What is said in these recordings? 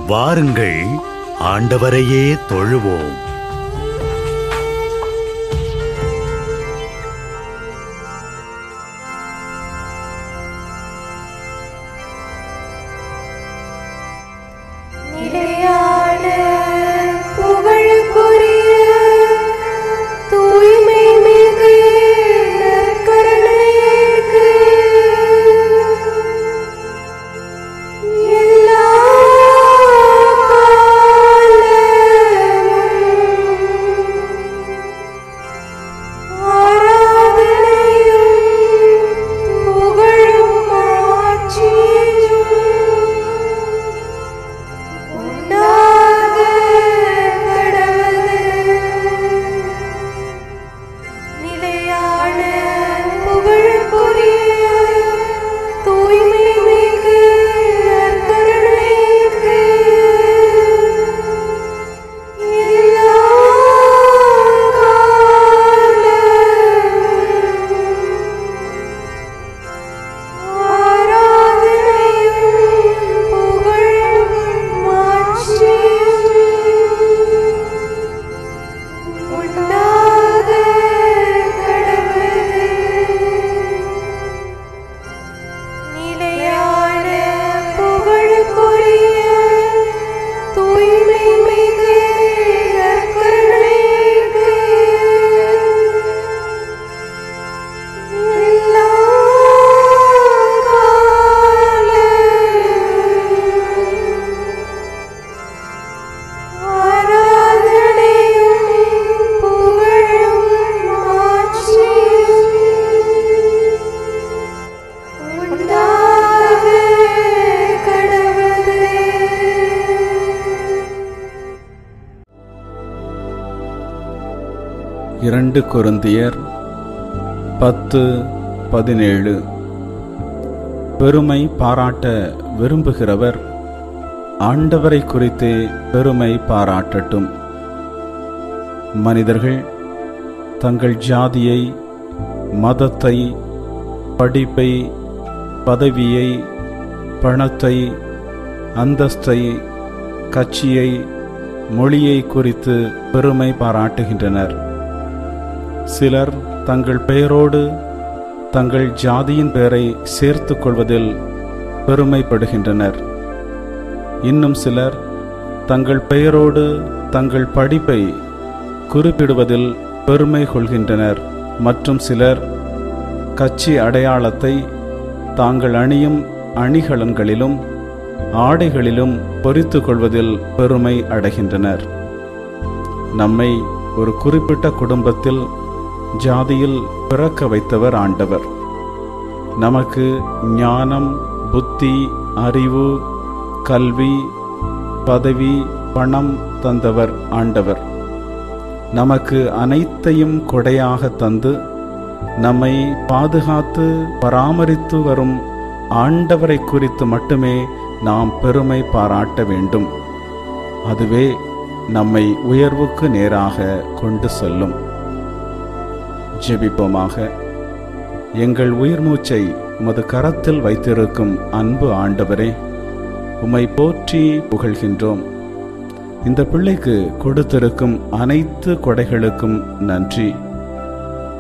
வாருங்கள், ஆண்டவரையே தொழுவோம். இரண்டு கொரிந்தியர் 10:17. பெருமை பாராட்ட விரும்புகிறவர் ஆண்டவரை குறித்தே பெருமை பாராட்டட்டும். மனிதர்கள் தங்கள் ஜாதியை, மதத்தை, படிப்பை, பதவியை, பணத்தை, அந்தஸ்தை, கட்சியை, மொழியை குறித்து பெருமை பாராட்டுகின்றனர். சிலர் தங்கள் பெயரோடு தங்கள் ஜாதியின் பெயரை சேர்த்து கொள்வதில் பெருமைப்படுகின்றனர். இன்னும் சிலர் தங்கள் பெயரோடு தங்கள் படிப்பை குறிப்பிடுவதில் பெருமை கொள்கின்றனர். மற்றும் சிலர் கட்சி அடையாளத்தை தாங்கள் அணியும் அணிகலன்களிலும் ஆடைகளிலும் பொறித்து கொள்வதில் பெருமை அடைகின்றனர். நம்மை ஒரு குறிப்பிட்ட குடும்பத்தில், ஜாதியில் பிறக்க வைத்தவர் ஆண்டவர். நமக்கு ஞானம், புத்தி, அறிவு, கல்வி, பதவி, பணம் தந்தவர் ஆண்டவர். நமக்கு அனைத்தையும் கொடையாக தந்து நம்மை பாதுகாத்து பராமரித்து வரும் ஆண்டவரை குறித்து மட்டுமே நாம் பெருமை பாராட்ட வேண்டும். அதுவே நம்மை உயர்வுக்கு நேராக கொண்டு செல்லும். ஜெபிப்போமாக. எங்கள் உயிர் மூச்சை உமது கரத்தில் வைத்திருக்கும் அன்பு ஆண்டவரே, உம்மை போற்றி புகழ்கின்றோம். இந்த பிள்ளைக்கு கொடுத்திருக்கும் அனைத்து கொடைகளுக்கும் நன்றி.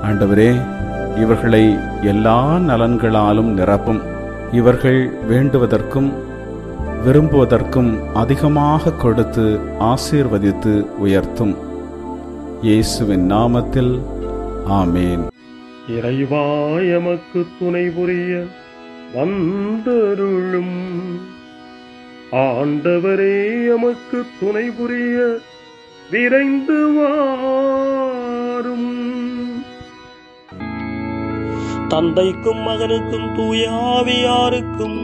ஆண்டவரே, இவர்களை எல்லா நலன்களாலும் நிரப்பும். இவர்கள் வேண்டுவதற்கும் விரும்புவதற்கும் அதிகமாக கொடுத்து ஆசீர்வதித்து உயர்த்தும். இயேசுவின் நாமத்தில் ஆமேன். இறைவா, எமக்கு துணை புரிய வந்தருளும். ஆண்டவரே, எமக்கு துணை புரிய விரைந்து வாரும். தந்தைக்கும் மகனுக்கும் தூய ஆவியாருக்கும்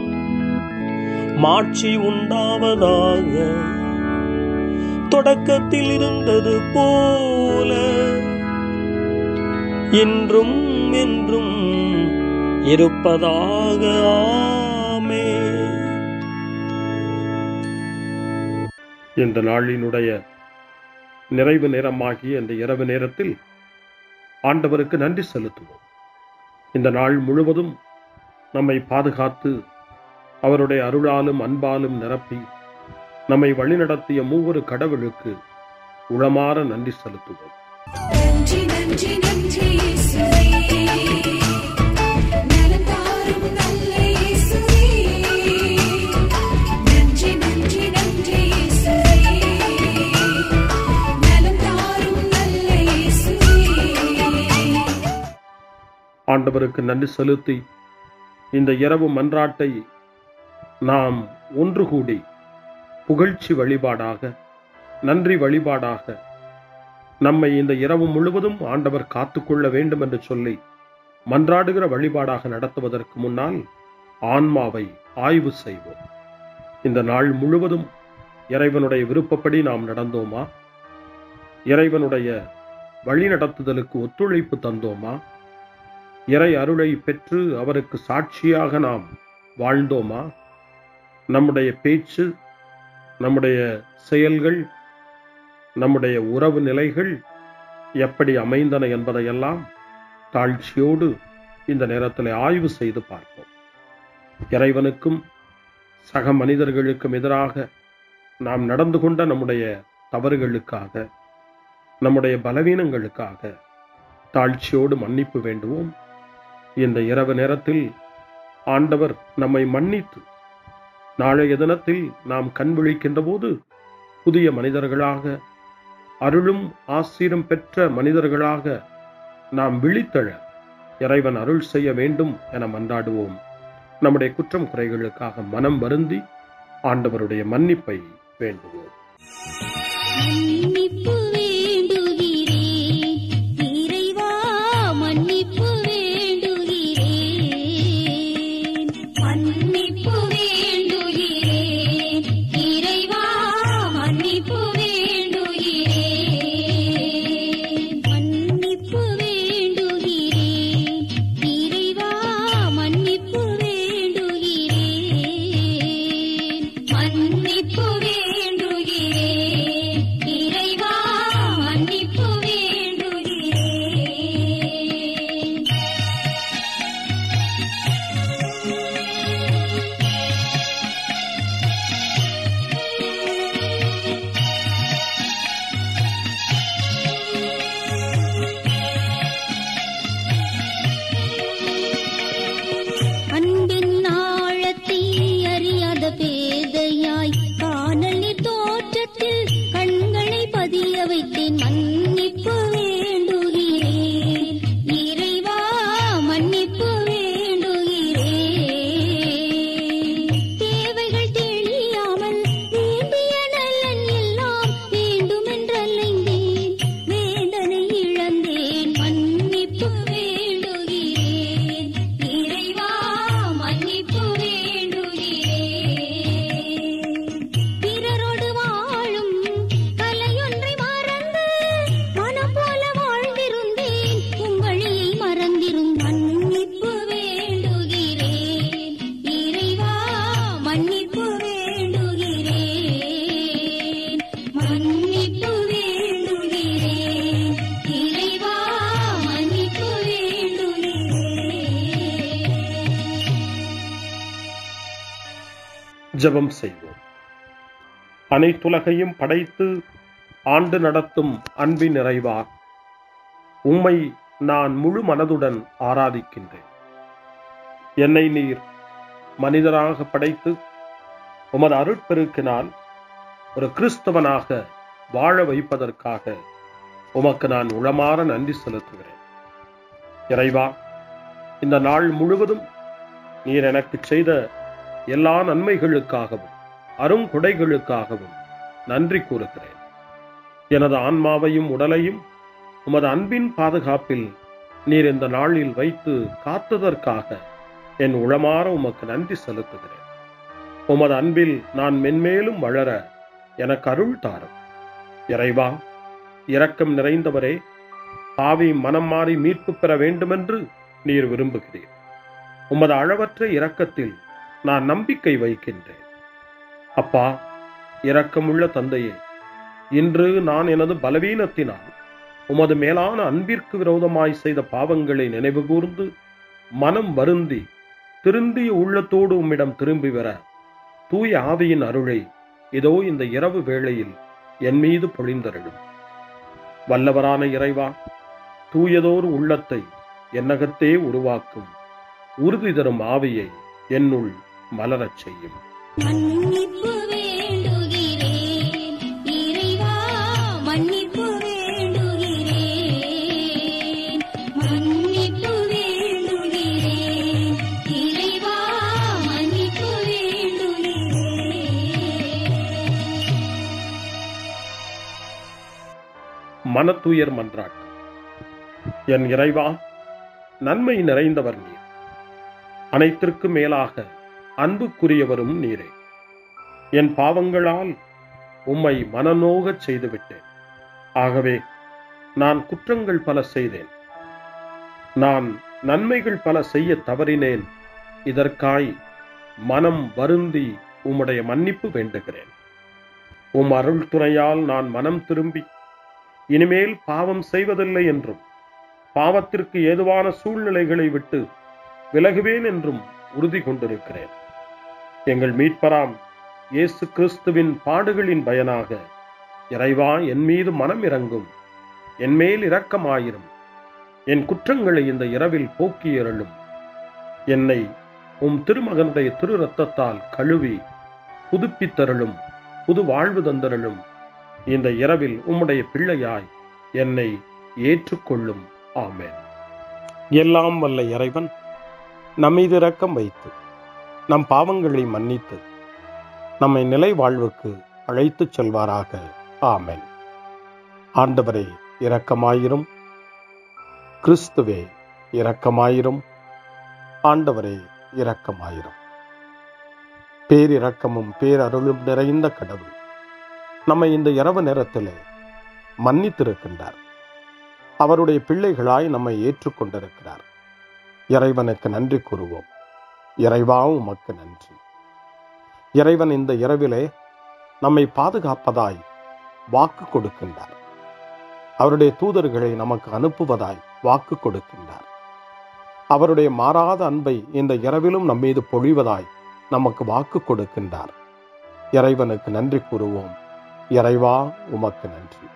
மாட்சி உண்டாவதாக. தொடக்கத்தில் இருந்தது போல இன்றும் என்றும் இருப்பதாக. ஆமென். இந்த நாளினுடைய நிறைவு நேரமாகிய இந்த இரவு நேரத்தில் ஆண்டவருக்கு நன்றி செலுத்துவோம். இந்த நாள் முழுவதும் நம்மை பாதுகாத்து அவருடைய அருளாலும் அன்பாலும் நிரப்பி நம்மை வழிநடத்திய மூவொரு கடவுளுக்கு உளமாற நன்றி செலுத்துவோம். நன்றி நன்றி நன்றி இயேசுவே, நலம் தாரும் நல்ல இயேசுவே. நன்றி நன்றி நன்றி இயேசுவே, நலம் தாரும் நல்ல இயேசுவே. ஆண்டவருக்கு நன்றி செலுத்தி இந்த இரவு மன்றாட்டை நாம் ஒன்று கூடி புகழ்ச்சி வழிபாடாக, நன்றி வழிபாடாக நம்மை இந்த இரவு முழுவதும் ஆண்டவர் காத்துக்கொள்ள வேண்டும் என்று சொல்லி மன்றாடுகிற வழிபாடாக நடத்துவதற்கு முன்னால் ஆன்மாவை ஆய்வு செய்வோம். இந்த நாள் முழுவதும் இறைவனுடைய விருப்பப்படி நாம் நடந்தோமா? இறைவனுடைய வழிநடத்துதலுக்கு ஒத்துழைப்பு தந்தோமா? இறை அருளை பெற்று அவருக்கு சாட்சியாக நாம் வாழ்ந்தோமா? நம்முடைய பேச்சு, நம்முடைய செயல்கள், நம்முடைய உறவு நிலைகள் எப்படி அமைந்தன என்பதையெல்லாம் தாழ்ச்சியோடு இந்த நேரத்தில் ஆய்வு செய்து பார்ப்போம். இறைவனுக்கும் சக மனிதர்களுக்கும் எதிராக நாம் நடந்து கொண்ட நம்முடைய தவறுகளுக்காக, நம்முடைய பலவீனங்களுக்காக தாழ்ச்சியோடு மன்னிப்பு வேண்டுவோம். இந்த இரவு நேரத்தில் ஆண்டவர் நம்மை மன்னித்து நாளைய தினத்தில் நாம் கண் விழிக்கின்ற போது புதிய மனிதர்களாக, அருளும் ஆசீரும் பெற்ற மனிதர்களாக நாம் விழித்தெழ இறைவன் அருள் செய்ய வேண்டும் என மன்றாடுவோம். நம்முடைய குற்றம் குறைகளுக்காக மனம் வருந்தி ஆண்டவருடைய மன்னிப்பை வேண்டுவோம். மன்னிப்பு வேண்டுகிறேன் இறைவா, மன்னிப்பு வேண்டுகிறேன். மன்னிப்பு வேண்டுகிறேன் இறைவா, மன்னிப்பு வேண்டுகிறேன். மன்னிப்பு வேண்டுகிறேன் இறைவா, மன்னிப்பு வேண்டுகிறேன். மன்னிப்பு வேண்டுகிறேன் இறைவா, மன்னிப்பு வேண்டுகிறேன். அன்பின் ஆழத்தை அறியாத பேதையாய் காணல் நீர் தோற்றத்தில் கண்களை பதிய வைத்தேன். மன்னிப்பு வேண்டுகிறேன் இறைவா, மன்னிப்பு வேண்டுகிறேன். தேவைகள் தெளியாமல் வேண்டிய நலன் எல்லாம் வேண்டுமென்றலைந்தேன், வேதனை இழந்தேன். மன்னிப்பு வேண்டுகிறேன் இறைவா, மன்னிப்பு வேண்டுகிறேன். பிறரோடு வாழும் கலையொன்றை மறந்து மனம் போல வாழ்ந்திருந்தேன், உங்களியை மறந்திரும். மன்னிப்பு வேண்டுகிறேன் இறைவா, மன்னிப்பு வேண்டுகிறேன். மன்னிப்பு வேண்டுகிறேன் இறைவா, மன்னிப்பு வேண்டுகிறேன். ஜெபம் செய்வோம். அனைத்துலகையும் படைத்து ஆண்டு நடத்தும் அன்பின் நிறைவா, உம்மை நான் முழு மனதுடன் ஆராதிக்கின்றேன். என்னை நீர் மனிதராக படைத்து உமது அருட்பெருக்கினால் ஒரு கிறிஸ்தவனாக வாழ வைப்பதற்காக உமக்கு நான் உளமாற நன்றி செலுத்துகிறேன். இறைவா, இந்த நாள் முழுவதும் நீர் எனக்கு செய்த எல்லா நன்மைகளுக்காகவும் அருங்கொடைகளுக்காகவும் நன்றி கூறுகிறேன். எனது ஆன்மாவையும் உடலையும் உமது அன்பின் பாதுகாப்பில் நீர் இந்த நாளில் வைத்து காத்ததற்காக என் உளமாற உமக்கு நன்றி செலுத்துகிறேன். உமது அன்பில் நான் மென்மேலும் வளர எனக்கு அருள் தாரும். இறைவா, இரக்கம் நிறைந்தவரே, பாவி மனம் மாறி மீட்பு பெற வேண்டுமென்று நீர் விரும்புகிறீர். உமது அளவற்ற இரக்கத்தில் நான் நம்பிக்கை வைக்கின்றேன். அப்பா, இரக்கமுள்ள தந்தையே, இன்று நான் எனது பலவீனத்தினால் உமது மேலான அன்பிற்கு விரோதமாய் செய்த பாவங்களை நினைவு கூர்ந்து மனம் வருந்தி திருந்திய உள்ளத்தோடு உம்மிடம் திரும்பி வர தூய ஆவியின் அருளை இதோ இந்த இரவு வேளையில் என் மீது பொழிந்தருளும். வல்லவரான இறைவா, தூயதோர் உள்ளத்தை என்னகத்தே உருவாக்கும் உறுதி தரும் ஆவியை என்னுள் மலரச் செய்யும். மன்னிப்பு வேண்டுகிறேன் இறைவா, மன்னிப்பு வேண்டுகிறேன், மன்னிப்பு வேண்டுகிறேன் இறைவா, மன்னிப்பு வேண்டுகிறேன். மனத்துயர் மன்றாட்டு. என் இறைவா, நன்மை நிறைந்தவர் நீர், அனைத்திற்கு மேலாக அன்புக்குரியவரும் நீரே. என் பாவங்களால் உம்மை மனநோகச் செய்துவிட்டேன். ஆகவே நான் குற்றங்கள் பல செய்தேன், நான் நன்மைகள் பல செய்ய தவறினேன். இதற்காய் மனம் வருந்தி உம்முடைய மன்னிப்பு வேண்டுகிறேன். உம் அருள் துணையால் நான் மனம் திரும்பி இனிமேல் பாவம் செய்வதில்லை என்றும் பாவத்திற்கு ஏதுவான சூழ்நிலைகளை விட்டு விலகுவேன் என்றும் உறுதி கொண்டிருக்கிறேன். எங்கள் மீட்பராம் இயேசு கிறிஸ்துவின் பாடுகளின் பயனாக இறைவா, என் மீது மனம் இறங்கும், என் மேல் இரக்கமாயிரும். என் குற்றங்களை இந்த இரவில் போக்கியருளும். என்னை உம் திருமகனுடைய திரு இரத்தத்தால் கழுவி புதுப்பித்தருளும், புது வாழ்வு தந்தருளும். இந்த இரவில் உம்முடைய பிள்ளையாய் என்னை ஏற்றுக்கொள்ளும். ஆமென். எல்லாம் வல்ல இறைவன் நம்மீது இரக்கம் வைத்து நம் பாவங்களை மன்னித்து நம்மை நிலை வாழ்வுக்கு அழைத்துச் செல்வாராக. ஆமென். ஆண்டவரே இரக்கமாயிரும். கிறிஸ்துவே இரக்கமாயிரும். ஆண்டவரே இரக்கமாயிரும். பேரிரக்கமும் பேரருளும் நிறைந்த கடவுள் நம்மை இந்த இரவு நேரத்திலே மன்னித்திருக்கின்றார். அவருடைய பிள்ளைகளாய் நம்மை ஏற்றுக்கொண்டிருக்கிறார். இறைவனுக்கு நன்றி கூறுவோம். இறைவா, உமக்கு நன்றி. இறைவன் இந்த இரவிலே நம்மை பாதுகாப்பதாய் வாக்கு கொடுக்கின்றார். அவருடைய தூதர்களை நமக்கு அனுப்புவதாய் வாக்கு கொடுக்கின்றார். அவருடைய மாறாத அன்பை இந்த இரவிலும் நம்மீது பொழிவதாய் நமக்கு வாக்கு கொடுக்கின்றார். இறைவனுக்கு நன்றி கூறுவோம். இறைவா, உமக்கு நன்றி.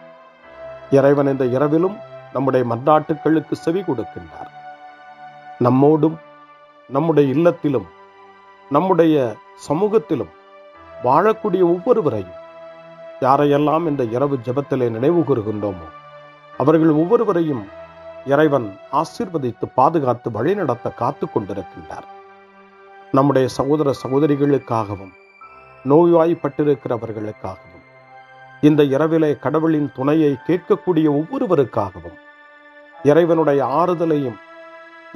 இறைவன் இந்த இரவிலும் நம்முடைய மன்றாட்டுக்களுக்கு செவி கொடுக்கின்றார். நம்மோடும் நம்முடைய இல்லத்திலும் நம்முடைய சமூகத்திலும் வாழக்கூடிய ஒவ்வொருவரையும், யாரையெல்லாம் இந்த இரவு ஜெபத்திலே நினைவு கூறுகின்றோமோ அவர்கள் ஒவ்வொருவரையும் இறைவன் ஆசீர்வதித்து பாதுகாத்து வழிநடத்த காத்து கொண்டிருக்கின்றார். நம்முடைய சகோதர சகோதரிகளுக்காகவும் நோய்வாய்ப்பட்டிருக்கிறவர்களுக்காகவும் இந்த இரவிலே கடவுளின் துணையை கேட்கக்கூடிய ஒவ்வொருவருக்காகவும் இறைவனுடைய ஆறுதலையும்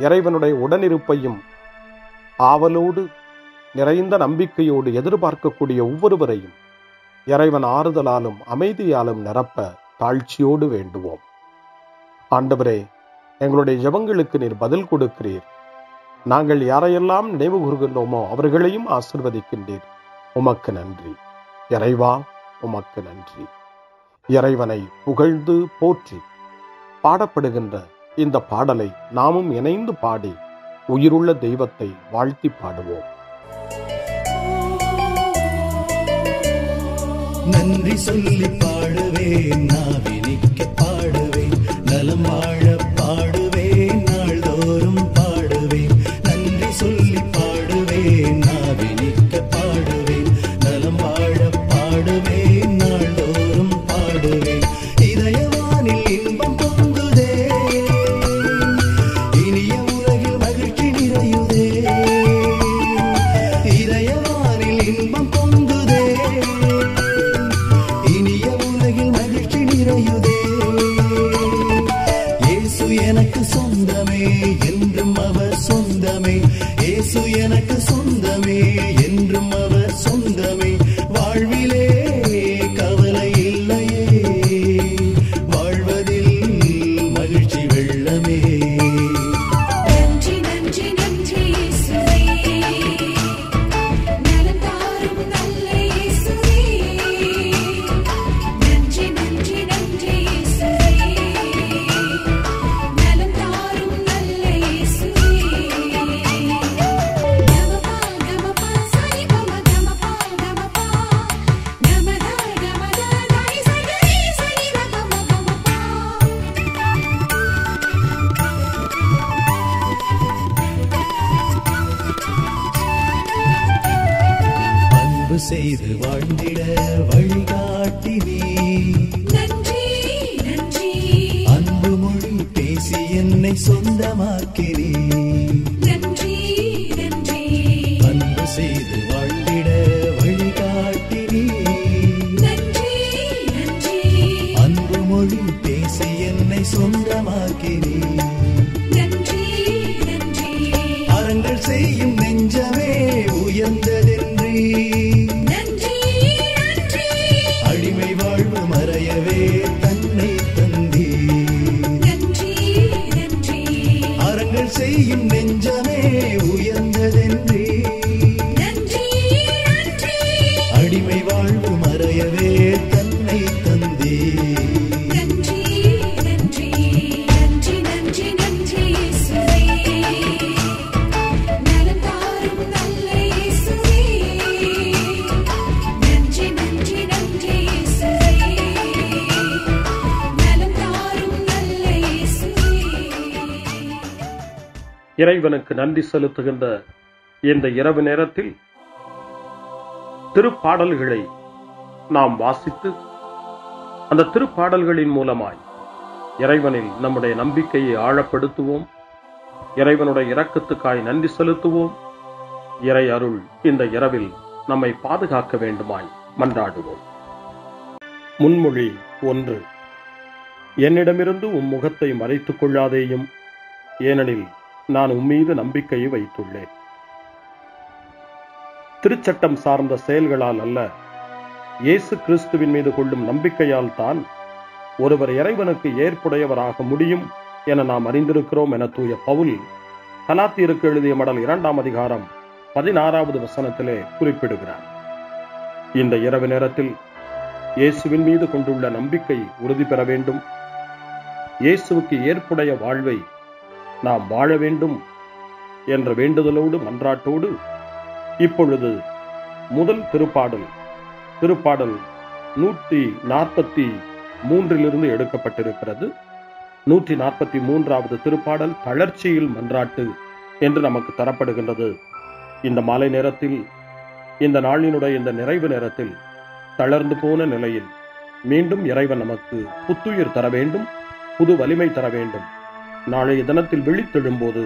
இறைவனுடைய உடனிருப்பையும் ஆவலோடு நிறைந்த நம்பிக்கையோடு எதிர்பார்க்கக்கூடிய ஒவ்வொருவரையும் இறைவன் ஆறுதலாலும் அமைதியாலும் நிரப்ப தாழ்ச்சியோடு வேண்டுவோம். ஆண்டவரே, எங்களுடைய ஜெபங்களுக்கு நீர் பதில் கொடுக்கிறீர். நாங்கள் யாரையெல்லாம் நினைவு கூறுகின்றோமோ அவர்களையும் ஆசீர்வதிக்கின்றீர். உமக்கு நன்றி. இறைவா, உமக்கு நன்றி. இறைவனை புகழ்ந்து போற்றி பாடப்படுகின்ற இந்த பாடலை நாமும் இணைந்து பாடி உயிருள்ள தெய்வத்தை வாழ்த்தி பாடுவோம். நன்றி சொல்லி பாடுவேன், நாவினிக்க பாடுவேன், நலம் வாழ பாடுவேன், நாள்தோறும் பாடுவேன். நன்றி சொல்லி பாடுவேன், நாவினிக்க பாடுவேன், நலம் வாழ பாடுவேன், நாள்தோறும் பாடுவேன். இதயவானில் இன்பம் பொங்குதே, இனிய உலகில் மகிழ்ச்சி நிறையுதே. இதயவானில் இன்பம் பொங்குதே, இனிய உலகில் மகிழ்ச்சி நிறையுதே. இயேசு எனக்கு சொந்தமே, என்றும் அவர் சொந்தமே. இயேசு எனக்கு சொந்தமே, என்றும் அவர் சொந்தமே. வாழ்விலே கவலை இல்லையே, வாழ்வதில் மகிழ்ச்சி வெள்ளமே. நன்றி நன்றி நன்றி இயேசுவே, நலம் தாரும் நல்ல இயேசுவே. நன்றி நன்றி நன்றி இயேசுவே, நலம் தாரும் நல்ல இயேசுவே. கமபா கமபா சரி கம கமபா கமபா வாழ்ந்திட வழிகாட்டினே. நன்றி நன்றி அன்பு மொழி பேசி என்னை சொந்தமாக்கினே. நன்றி நன்றி அன்பு செய்து வாழ்ந்திட வழிகாட்டினே. நன்றி நன்றி அன்பு மொழி பேசி என்னை சொந்தமாக்கினே. நன்றி நன்றி அறங்கள் செய்யும் நெஞ்சமே உயர்ந்ததென்றே. நன்றி நன்றி அடிமை வாழ்வு மறையவே தன்னை தந்தே. நன்றி நன்றி அறங்கள் செய்யும் நெஞ்சமே உயர்ந்ததென்றே. நன்றி நன்றி அடிமை வாழ்வு மறையவே தன்னை தந்தே. நன்றி நன்றி நன்றி நன்றி நன்றி இயேசுவே நலம் தாரும் நல்ல இயேசுவே நன்றி நன்றி நன்றி இயேசுவே நலம் தாரும் நல்ல இயேசுவே. இறைவனுக்கு நன்றி செலுத்துகின்ற இந்த இரவு நேரத்தில் திருப்பாடல்களை நாம் வாசித்து அந்த திருப்பாடல்களின் மூலமாய் இறைவனில் நம்முடைய நம்பிக்கையை ஆழப்படுத்துவோம். இறைவனுடைய இரக்கத்துக்காய் நன்றி செலுத்துவோம். இறை அருள் இந்த இரவில் நம்மை பாதுகாக்க வேண்டுமாய் மன்றாடுவோம். முன்மொழி 1. என்னிடமிருந்து உம் முகத்தை மறைத்துக் கொள்ளாதேயும், ஏனெனில் நான் உம்மீது நம்பிக்கையை வைத்துள்ளேன். திருச்சட்டம் சார்ந்த செயல்களால் அல்ல, இயேசு கிறிஸ்துவின் மீது கொள்ளும் நம்பிக்கையால் தான் ஒருவர் இறைவனுக்கு ஏற்புடையவராக முடியும் என நாம் அறிந்திருக்கிறோம் என தூய பவுல் கலாத்தியருக்கு எழுதிய மடல் 2ஆம் அதிகாரம் 16வது வசனத்திலே குறிப்பிடுகிறார். இந்த இரவு நேரத்தில் இயேசுவின் மீது கொண்டுள்ள நம்பிக்கை உறுதி பெற வேண்டும். இயேசுவுக்கு ஏற்புடைய வாழ்வை நாம் வாழ வேண்டும் என்ற வேண்டுதலோடு மன்றாட்டோடு இப்பொழுது முதல் திருப்பாடல் 143 எடுக்கப்பட்டிருக்கிறது. 143வது திருப்பாடல் தளர்ச்சியில் மன்றாட்டு என்று நமக்கு தரப்படுகின்றது. இந்த மாலை நேரத்தில், இந்த நாளினுடைய இந்த நிறைவு நேரத்தில் தளர்ந்து போன நிலையில் மீண்டும் இறைவன் நமக்கு புத்துயிர் தர வேண்டும், புது வலிமை தர வேண்டும். நாளைய தினத்தில் விழித்தெழும்போது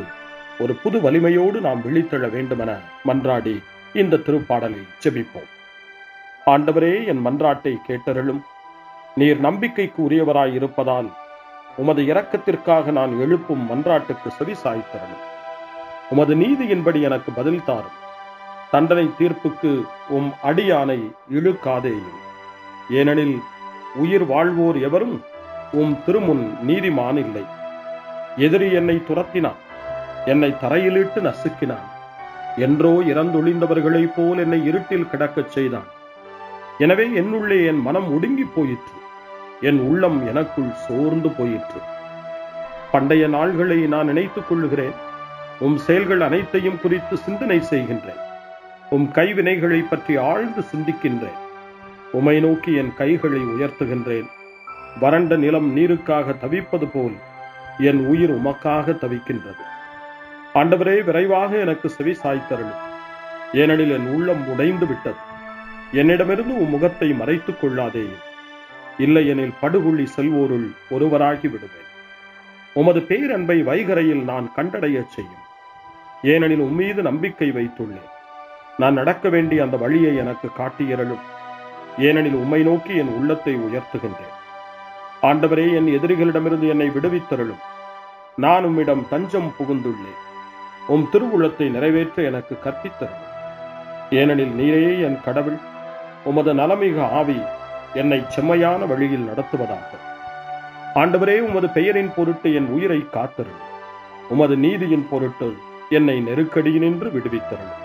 ஒரு புது வலிமையோடு நாம் விழித்தெழ வேண்டுமென மன்றாடி இந்த திருப்பாடலை ஜெபிப்போம். ஆண்டவரே, என் மன்றாட்டை கேட்டருளும். நீர் நம்பிக்கைக்கு உரியவராய் இருப்பதால் உமது இரக்கத்திற்காக நான் எழுப்பும் மன்றாட்டுக்கு செவி சாய்த்தருளும். உமது நீதியின்படி எனக்கு பதில் தாரும். தண்டனை தீர்ப்புக்கு உம் அடியானை இழுக்காதேயும். ஏனெனில் உயிர் வாழ்வோர் எவரும் உம் திருமுன் நீதிமான் இல்லை. எதிரி என்னை துரத்தினான், என்னை தரையிலிட்டு நசுக்கினான். என்றோ இறந்தொழிந்தவர்களைப் போல் என்னை இருட்டில் கிடக்கச் செய்தான். எனவே என்னுள்ளே என் மனம் ஒடுங்கி போயிற்று, என் உள்ளம் எனக்குள் சோர்ந்து போயிற்று. பண்டைய நாள்களை நான் நினைத்துக் கொள்ளுகிறேன். உம் செயல்கள் அனைத்தையும் குறித்து சிந்தனை செய்கின்றேன். உம் கைவினைகளை பற்றி ஆழ்ந்து சிந்திக்கின்றேன். உம்மை நோக்கி என் கைகளை உயர்த்துகின்றேன். வறண்ட நிலம் நீருக்காக தவிப்பது போல் என் உயிர் உமக்காக தவிக்கின்றது. ஆண்டவரே, விரைவாக எனக்கு செவி சாய்த்தருளும். ஏனெனில் என் உள்ளம் உடைந்து விட்டது. என்னிடமிருந்து உம் முகத்தை மறைத்துக் கொள்ளாதேயும். இல்லையெனில் படுகுழி செல்வோருள் ஒருவராகி விடுவேன். உமது பேரன்பை வைகரையில் நான் கண்டடையச் செய்யும். ஏனெனில் உம்மீது நம்பிக்கை வைத்துள்ளேன். நான் நடக்க வேண்டிய அந்த வழியை எனக்கு காட்டியருளும். ஏனெனில் உம்மை நோக்கி என் உள்ளத்தை உயர்த்துகின்றேன். ஆண்டவரே, என் எதிரிகளிடமிருந்து என்னை விடுவித்தருளும். நான் உம்மிடம் தஞ்சம் புகுந்துள்ளேன். உம் திருவுளத்தை நிறைவேற்ற எனக்கு கற்பித்தருளும். ஏனெனில் நீரே என் கடவுள். உமது நலமிக ஆவி என்னை செம்மையான வழியில் நடத்துவதாக. ஆண்டவரே, உமது பெயரின் பொருட்டு என் உயிரை காத்தருளும். உமது நீதியின் பொருட்டு என்னை நெருக்கடியினின்று விடுவித்தருளும்.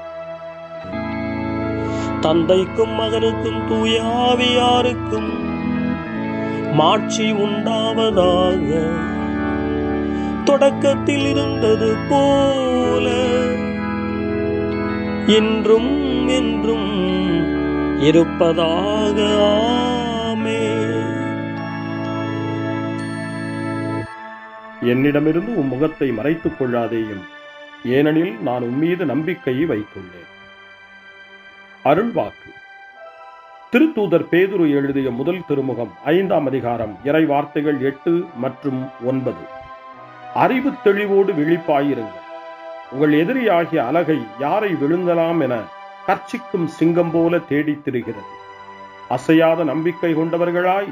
தந்தைக்கும் மகனுக்கும் தூய ஆவியாருக்கும் மாட்சி உண்டாவதாக. தொடக்கத்தில் இருந்தது போல இன்றும் என்றும் இருப்பதாக. ஆமென். என்னிடமிருந்து உம் முகத்தை மறைத்துக் கொள்ளாதேயும். ஏனெனில் நான் உம்மீது நம்பிக்கையை வைத்துள்ளேன். அருள்வாக்கு. திருத்தூதர் பேதுரு எழுதிய முதல் திருமுகம் 5ஆம் அதிகாரம் இறை வார்த்தைகள் 8 மற்றும் 9. அறிவு தெளிவோடு விழிப்பாயிருங்கள். உங்கள் எதிரியாகிய அலகை யாரை விழுங்கலாம் என கர்ச்சிக்கும் சிங்கம் போல தேடித் திரிகிறது. அசையாத நம்பிக்கை கொண்டவர்களாய்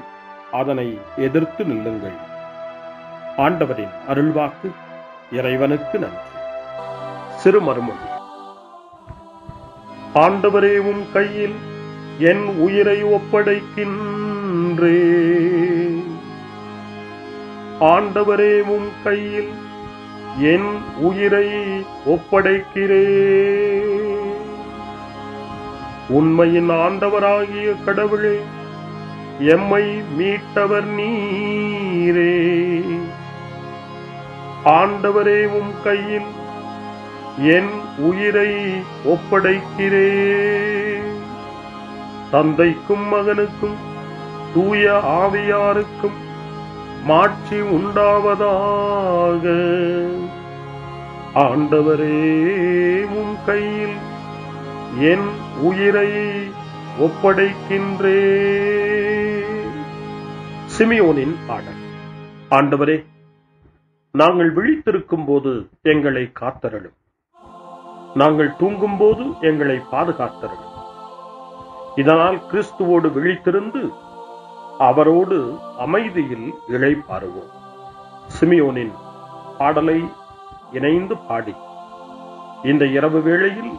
அதனை எதிர்த்து நில்லுங்கள். ஆண்டவரின் அருள்வாக்கு. இறைவனுக்கு நன்றி. சிறுமருமொழி. ஆண்டவரே, உம் கையில் என் உயிரை ஒப்படைக்கின்றே. ஆண்டவரே, உம் கையில் என் உயிரை ஒப்படைக்கிறே. உண்மையின் ஆண்டவராகிய கடவுளே, எம்மை மீட்டவர் நீரே. ஆண்டவரே, உம் கையில் என் உயிரை ஒப்படைக்கிறே. தந்தைக்கும் மகனுக்கும் தூய ஆவியாருக்கும் மாட்சி உண்டாவதாக. ஆண்டவரே, உம் கையில் என் உயிரை ஒப்படைக்கின்றே. சிமியோனின் பாடல். ஆண்டவரே, நாங்கள் விழித்திருக்கும் போது எங்களை காத்தருளும். நாங்கள் தூங்கும் போது எங்களை பாதுகாத்தருளும். இதனால் கிறிஸ்துவோடு விழித்திருந்து அவரோடு அமைதியில் இளைப்பாறுவோம். சிமியோனின் பாடலை இணைந்து பாடி இந்த இரவு வேளையில்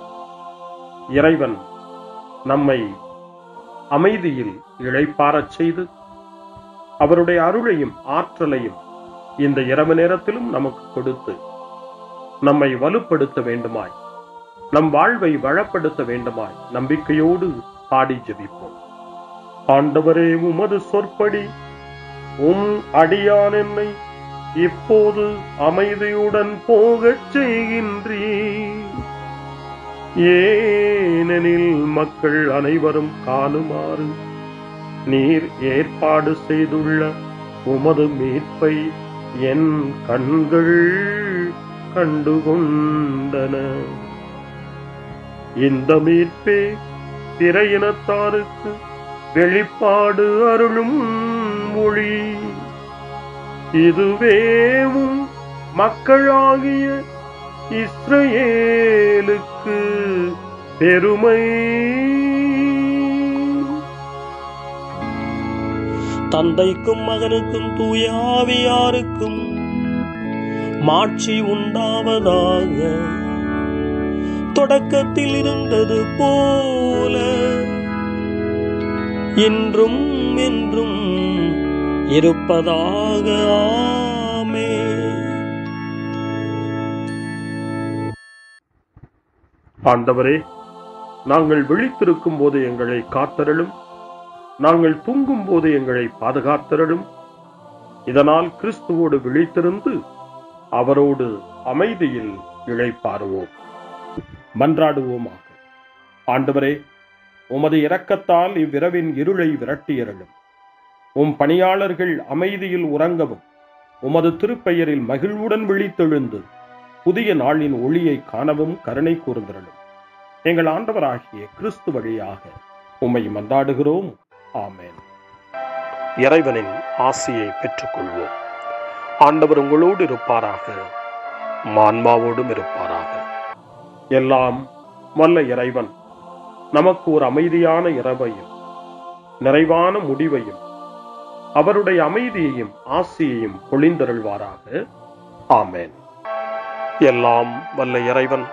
இறைவன் நம்மை அமைதியில் இளைப்பாறச் செய்து அவருடைய அருளையும் ஆற்றலையும் இந்த இரவு நேரத்திலும் நமக்கு கொடுத்து நம்மை வலுப்படுத்த வேண்டுமாய், நம் வாழ்வை வளப்படுத்த வேண்டுமாய் நம்பிக்கையோடு பாடி ஜெபிப்போம். ஆண்டவரே, உமது சொற்படி உம் அடியான் என்னை இப்போது அமைதியுடன் போகச் செய்கின்றீர். ஏனெனில் மக்கள் அனைவரும் காணுமாறு நீர் ஏற்பாடு செய்துள்ள உமது மீட்பை என் கண்கள் கண்டுகொண்டன. இந்த மீட்பே பிற இனத்தாருக்கு வெளிப்பாடு அருளும் மொழி. இதுவேவும் மக்களாகிய இஸ்ரவேலுக்கு பெருமை. தந்தைக்கும் மகனுக்கும் தூய ஆவியாருக்கும் மாட்சி உண்டாவதாக. தொடக்கத்தில் இருந்தது போல இன்றும் என்றும் இருப்பதாக. ஆமென். ஆண்டவரே, நாங்கள் விழித்திருக்கும் போது எங்களை காத்தருளும். நாங்கள் தூங்கும் போது எங்களை பாதுகாத்தருளும். இதனால் கிறிஸ்துவோடு விழித்திருந்து அவரோடு அமைதியில் இளைப்பாறுவோம். மன்றாடுவோமாக. ஆண்டவரே, உமது இரக்கத்தால் இவ்விரவின் இருளை விரட்டியருளும். உம் பணியாளர்கள் அமைதியில் உறங்கவும் உமது திருப்பெயரில் மகிழ்வுடன் விழித்தெழுந்து புதிய நாளின் ஒளியை காணவும் கருணை கூர்ந்தருளும். எங்கள் ஆண்டவராகிய கிறிஸ்து வழியாக உம்மை மன்றாடுகிறோம். ஆமென். இறைவனின் ஆசியை பெற்றுக்கொள்வோம். ஆண்டவர் உங்களோடு இருப்பாராக, ஆன்மாவோடும் இருப்பாராக. எல்லாம் வல்ல இறைவன் நமக்கு ஒரு அமைதியான இரவையும் நிறைவான முடிவையும் அவருடைய அமைதியையும் ஆசியையும் பொழிந்தருள்வாராக. ஆமென். எல்லாம் வல்ல இறைவன்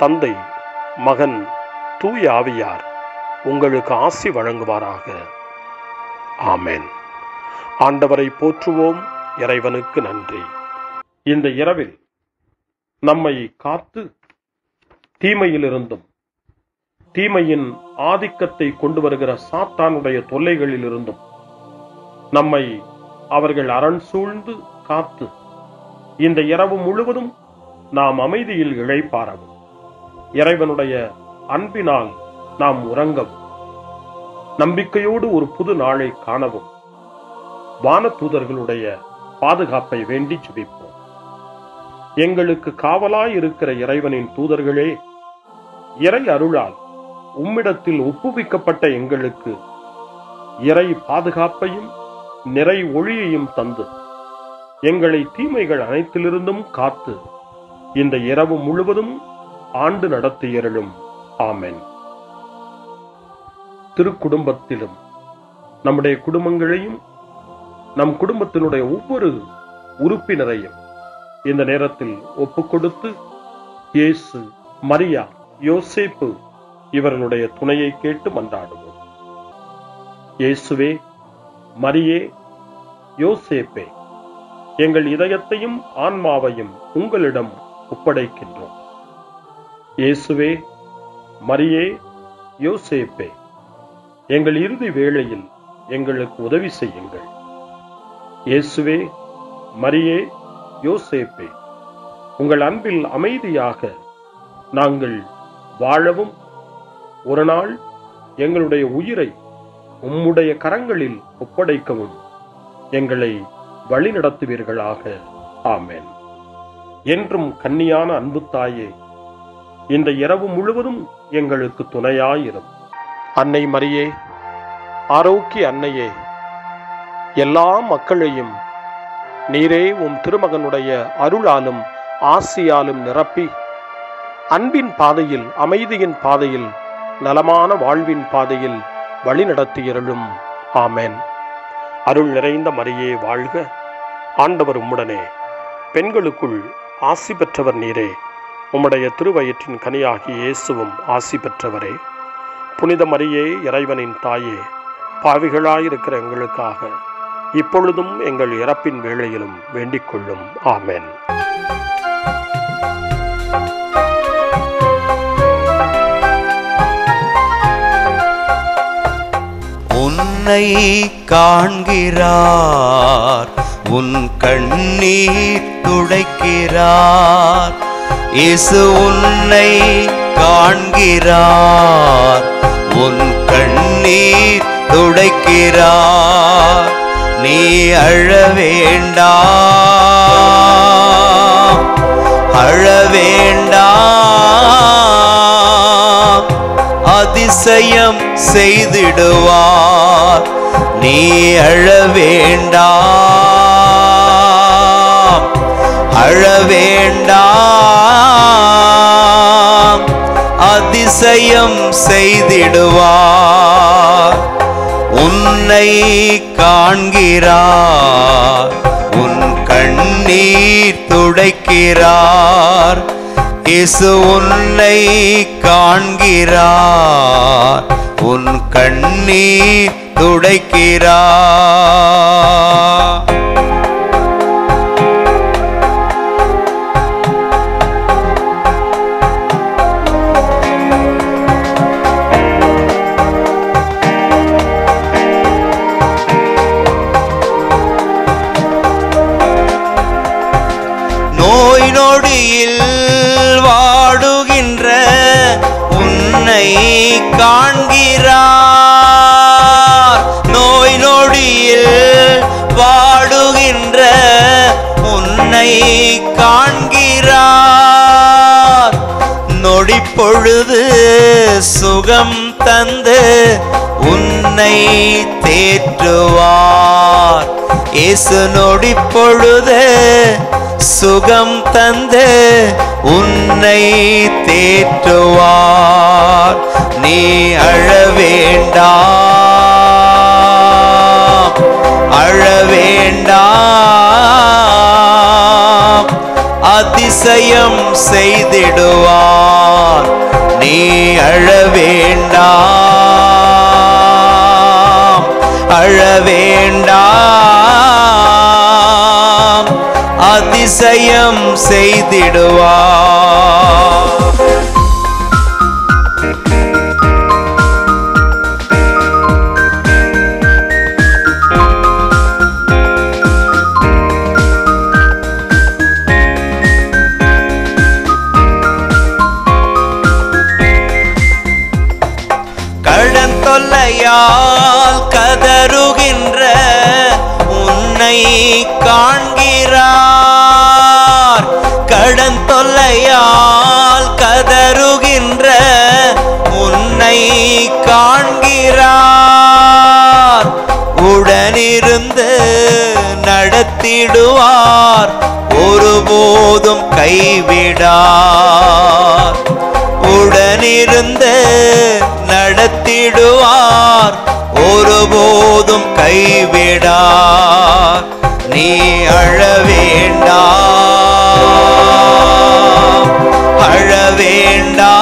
தந்தை, மகன், தூய ஆவியார் உங்களுக்கு ஆசி வழங்குவாராக. ஆமென். ஆண்டவரை போற்றுவோம். இறைவனுக்கு நன்றி. இந்த இரவில் நம்மை காத்து தீமையிலிருந்தும் தீமையின் ஆதிக்கத்தை கொண்டு வருகிற சாத்தானுடைய தொல்லைகளில் இருந்தும் நம்மை அவர்கள் அரண் சூழ்ந்து காத்து இந்த இரவு முழுவதும் நாம் அமைதியில் இளைப்பாறவும் இறைவனுடைய அன்பினால் நாம் உறங்கவும் நம்பிக்கையோடு ஒரு புது நாளை காணவும் வானதூதர்களுடைய பாதுகாப்பை வேண்டி ஜெபிப்போம். எங்களுக்கு காவலாய் இருக்கிற இறைவனின் தூதர்களே, இறை அருளால் உம்மிடத்தில் ஒப்புவிக்கப்பட்ட எங்களுக்கு இறை பாதுகாப்பையும் நிறை ஒளியையும் தந்து எங்களை தீமைகள் அனைத்திலிருந்தும் காத்து இந்த இரவு முழுவதும் ஆண்டு நடத்தியருளும். ஆமென். திருக்குடும்பத்திலும் நம்முடைய குடும்பங்களையும் நம் குடும்பத்தினுடைய ஒவ்வொரு உறுப்பினரையும் இந்த நேரத்தில் ஒப்புக்கொடுத்து இயேசு, மரியா, யோசேப்பு இவர்களுடைய துணையை கேட்டு மன்றாடுவோம். இயேசுவே, மரியே, யோசேப்பே, எங்கள் இதயத்தையும் ஆன்மாவையும் உங்களிடம் ஒப்படைக்கின்றோம். இயேசுவே, மரியே, யோசேப்பே, எங்கள் இறுதி வேளையில் எங்களுக்கு உதவி செய்யுங்கள். இயேசுவே, மரியே, யோசேப்பே, உங்கள் அன்பில் அமைதியாக நாங்கள் வாழவும் ஒரு நாள் எங்களுடைய உயிரை உம்முடைய கரங்களில் ஒப்படைக்கவும் எங்களை வழிநடத்துவீர்களாக. ஆமென். என்றும் கன்னியான அன்பு தாயே, இந்த இரவு முழுவதும் எங்களுக்கு துணையாயிரும். அன்னை மரியே, ஆரோக்கிய அன்னையே, எல்லா மக்களையும் நீரே உம் திருமகனுடைய அருளாலும் ஆசியாலும் நிரப்பி அன்பின் பாதையில், அமைதியின் பாதையில், நலமான வாழ்வின் பாதையில் வழிநடத்தியருளும். ஆமென். அருள் நிறைந்த மரியே வாழ்க. ஆண்டவர் உம்முடனே, பெண்களுக்குள் ஆசி பெற்றவர் நீரே. உம்முடைய திருவயிற்றின் கனியாகிய இயேசுவும் ஆசி பெற்றவரே. புனித மரியே, இறைவனின் தாயே, பாவிகளாயிருக்கிற எங்களுக்காக இப்பொழுதும் எங்கள் இறப்பின் வேளையிலும் வேண்டிக் கொள்ளும். ஆமென். உன்னை காண்கிறார், உன் கண்ணீர் துடைக்கிறார். இயேசு உன்னை காண்கிறார், உன் கண்ணீர் துடைக்கிறார். நீ அழ வேண்டாம், அழ வேண்டாம், அதிசயம் செய்திடுவார். நீ அழ வேண்டாம், அழ வேண்டாம், அதிசயம் செய்திடுவார். உன்னை காண்கிறார், உன் கண்ணீர் துடைக்கிறார். இயேசு உன்னை காண்கிறார், உன் கண்ணீர் துடைக்கிறார். நோய் நொடியில் வாடுகின்ற உன்னை காண்கிறார். நோய் நொடியில் வாடுகின்ற உன்னை காண்கிறார். நொடி பொழுது சுகம் தந்து உன்னை தேற்றுவார். இயேசு நொடி பொழுது சுகம் தந்து உன்னை தேற்றுவார். நீ அழ வேண்டாம், அழ வேண்டாம், அதிசயம் செய்திடுவார். நீ அழ வேண்டாம், அழ வேண்டாம், அதிசயம் செய்திடுவார். கடன் தொல்லையால் கதறுகின்ற உன்னை காண்கிறார். கடன் தொல்லையால் கதறுகின்ற உன்னை காண்கிறார், உடனிருந்து நடத்திடுவார், ஒருபோதும் கைவிடார். உடனிருந்து நடத்திடுவார், ஒருபோதும் கைவிடார். நீ அழ வேண்டாம், அழ வேண்டாம்,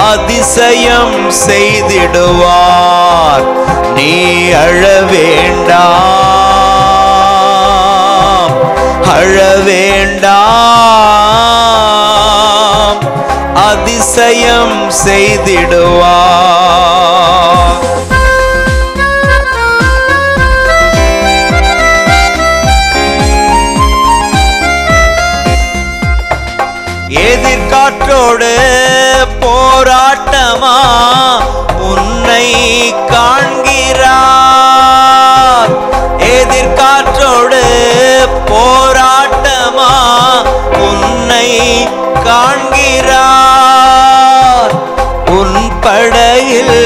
அதிசயம் செய்திடுவார். நீ அழ வேண்டாம், அழ வேண்டாம், அதிசயம் செய்திடுவார். எதிர்காற்றோடு போராட்டமா உன்னை காண்கிறார். எதிர்காற்றோடு போராட்டமா உன்னை காண்கிறார். உன் படையில்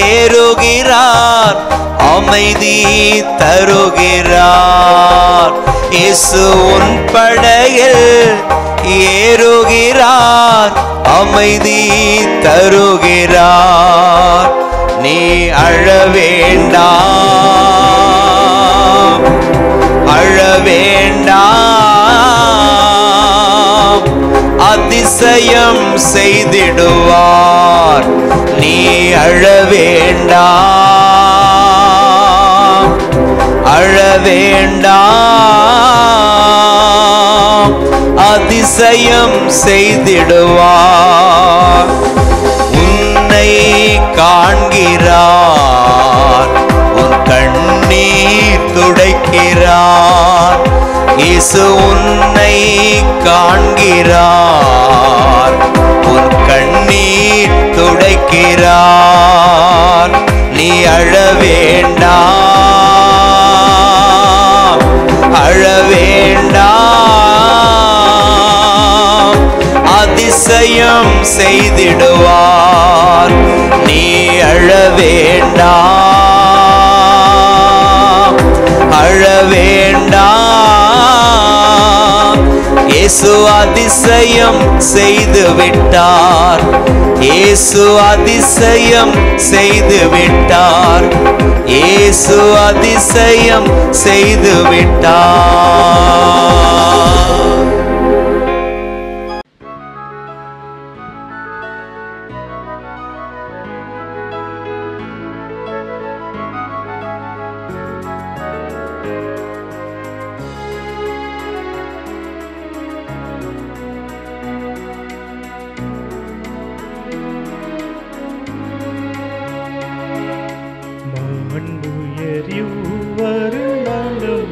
ஏறுகிறார், அமைதி தருகிறார். இயேசு உன் படையில் ஏறுகிறார், அமைதி தருகிறார். நீ அழ வேண்டாம், அழ வேண்டாம், அதிசயம் செய்திடுவார். நீ அழ வேண்டாம், அழ வேண்டாம், அதிசயம் செய்திடுவார். உன்னை காண்கிறார், உன் கண்ணீர் துடைக்கிறார். இயேசு உன்னை காண்கிறார், உன் கண்ணீர் துடைக்கிறார். நீ அழ வேண்டாம், அழ வேண்டாம், அதிசயம் செய்திடுவார். நீ அழ வேண்டாம், அழ வேண்டாம், இயேசு அதிசயம் செய்து விட்டார். இயேசு அதிசயம் செய்து விட்டார். இயேசு அதிசயம் செய்து விட்டார்.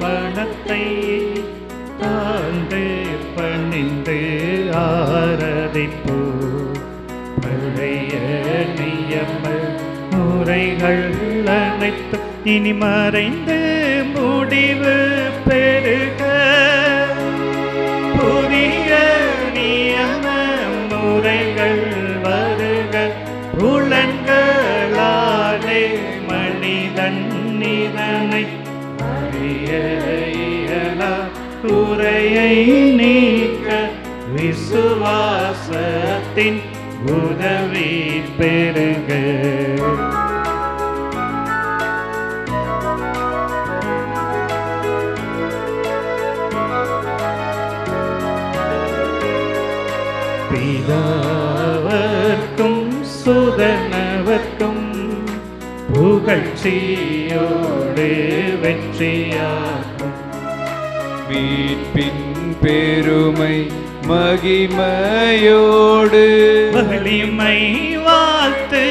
மனத்தை தாழ்ந்து பணிந்து ஆராதிப்போ. பழைய நியம முறைகள் அனைத்து இனி மறைந்து முடிவு பெருக. புதிய நியம முறைகள் வருக. புலன்களாலே மனிதன் இதனை அறிய இயலா. குறையை நீக்க விசுவாசத்தின் உதவி பெருக. பிதாவர்க்கும் சுதனவர்க்கும் புகழ்ச்சியோடு வெற்றியாகும். மீட்பின் பெருமை மகிமையோடு வலிமை வாழ்த்து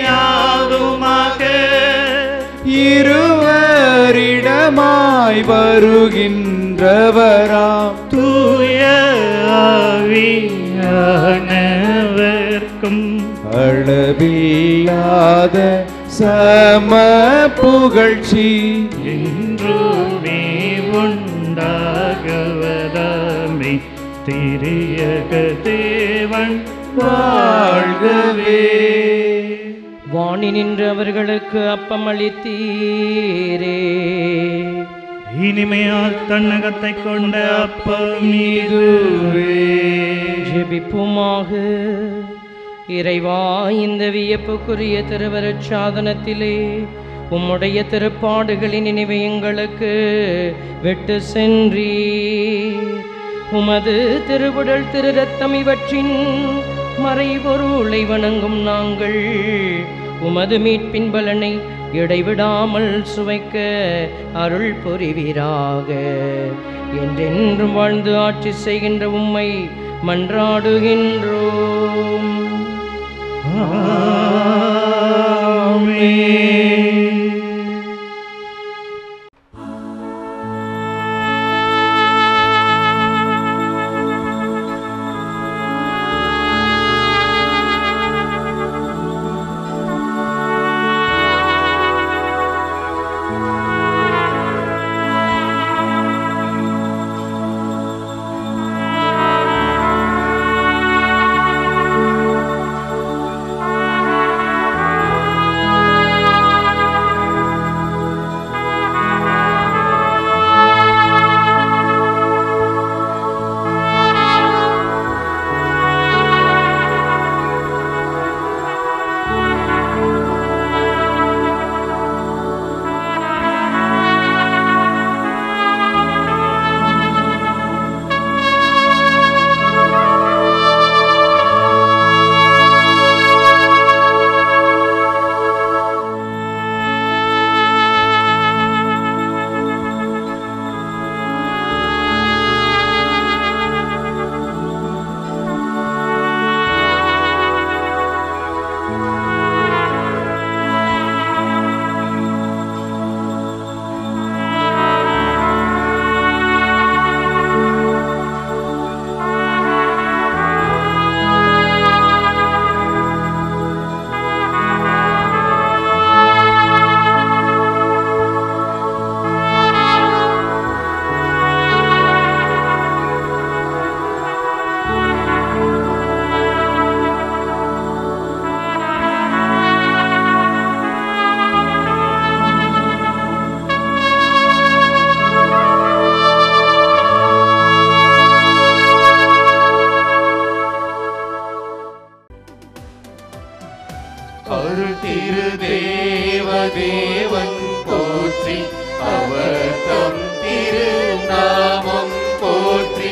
யாதுமாக. இருவரிடமாய் வருகின்றவராம் தூய ஆவியானவர்க்கும் அளவில்லாத சம புகழ்ச்சி என்றுமே உண்டாகுவதாமே. திரியக தேவன் வாழ்கவே. வாணி நின்று அவர்களுக்கு அப்பம் அளித்தீரே. இனிமையால் தன்னகத்தை கொண்ட அப்பம் இதுவே. ஜெபிப்புமாக. இறைவா, இந்த வியப்புக்குரிய திருவருட் சாதனத்திலே உம்முடைய திருப்பாடுகளின் நினைவை எங்களுக்கு விட்டு சென்றீர். உமது திருவுடல் திரு ரத்தம் இவற்றின் மறைபொருளை வணங்கும் நாங்கள் உமது மீட்பின் பலனை இடைவிடாமல் சுவைக்க அருள் புரிவீராக. என்றென்றும் வாழ்ந்து ஆட்சி செய்கின்ற உம்மை மன்றாடுகின்றோம். அருள் திரு தேவன் போற்றி, அவர் தம் திரு நாமம் போற்றி,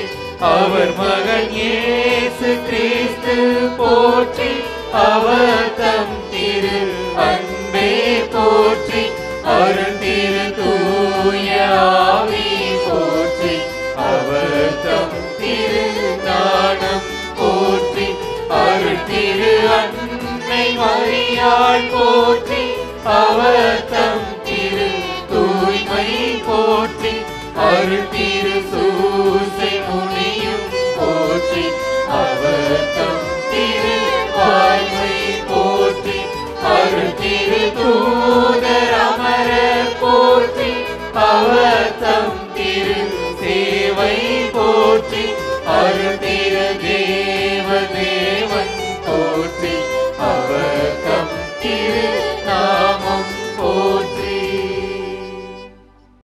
அவர் மகன் இயேசு கிறிஸ்து போற்றி, அவர் தம் திரு அன்பே போற்றி, அருள் திரு தூய ஆவி போற்றி, அவர் தம் திரு ஞானம் போற்றி, அருள் திரு அன்னை மரியாள் போற்றி, அவர் தம் திரு தூய்மை போற்றி, அருள் திரு சூசை முனியும் போற்றி, அவர் தம் திரு வாய்மை போற்றி, அருள் திரு தூதர் அமரர் போற்றி, அவர்